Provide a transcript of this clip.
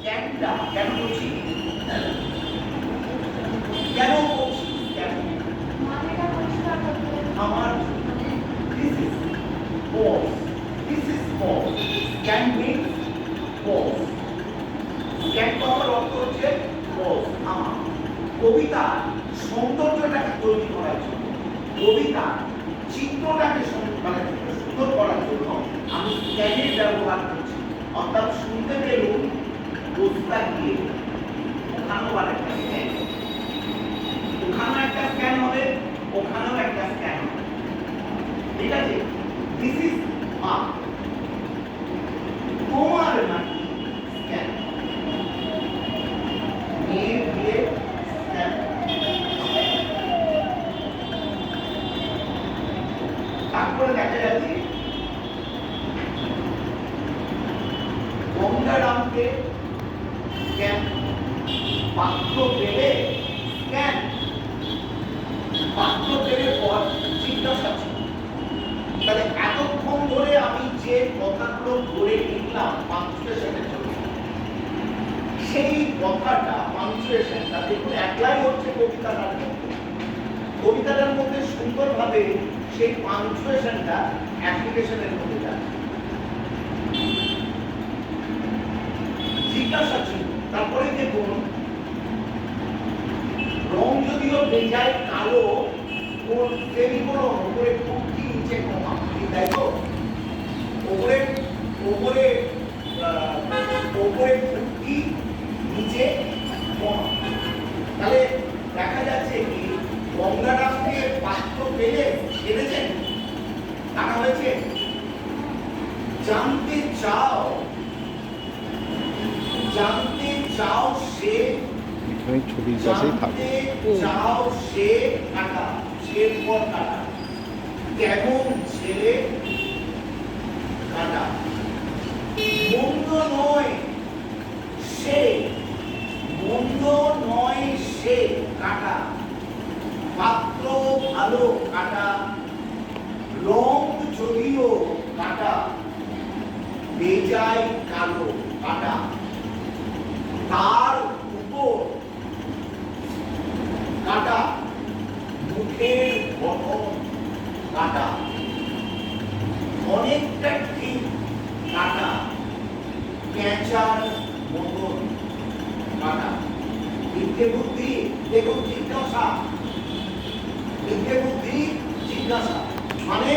স্ক্যানটা কেন করছি? কেন করছি স্ক্যান? আমার this is pause. This is pause. Scan means pause. Scan করার অর্থ হচ্ছে pause. আমার কবিতার সৌন্দর্যটাকে তৈরি করার জন্য, কবিতার চিত্রটাকে সুন্দর করার জন্য আমি স্ক্যানের ব্যবহার করছি। অর্থাৎ শুনতে পেলুম বস্তা গিয়ে ওখানেও আরেকটা স্ক্যান, ওখানেও একটা স্ক্যান হবে, ওখানেও একটা স্ক্যান হবে। ঠিক আছে? দিস ইজ মা তোমার নাকি স্ক্যান মেয়ে দিয়ে স্ক্যান। তারপরে দেখা যাচ্ছে গঙ্গারামকে স্ক্যান, পাত্র পেলে স্ক্যান, পাত্র পেলে পর জিজ্ঞাসা ছিল। তাহলে এতক্ষণ ধরে আমি যে কথাগুলো ধরে লিখলাম পাঞ্চুয়েশনের জন্য, সেই কথাটা পাঞ্চুয়েশনটা দেখুন একলাই হচ্ছে কবিতাটার মধ্যে, কবিতাটার মধ্যে সুন্দরভাবে সেই পাঞ্চুয়েশনটা অ্যাপ্লিকেশনের মধ্যে যাচ্ছে। জিজ্ঞাসা ছিল, তারপরে দেখুন রং যদিও বেজায় কালো, ওর সেমিকোলন উপরে কুর্তি নিচে কমা, তাই তো? উপরে উপরে উপরে কুর্তি নিচে কমা। তাহলে দেখা যাচ্ছে কি গঙ্গারামকে পাত্র পেলে এনেছেন, টাকা হয়েছে। জানতে চাও, জানতে চাও সে, এখানে ছবির পাশেই থাকবে। চাও সে কাটা, সে পর কাটা, কেমন ছেলে কাটা, মন্দ নয় সে, মন্দ নয় সে কাটা, পাত্র ভালো কাটা, রং যদিও কাটা, বেজায় কালো কাটা, তার উপর কাটা, মুখের গঠন কাটা, অনেকটা ঠিক কাটা, পেঁচার মতন কাটা। বিদ্যে বুদ্ধি দেখুন জিজ্ঞাসা, বিদ্যে বুদ্ধি জিজ্ঞাসা মানে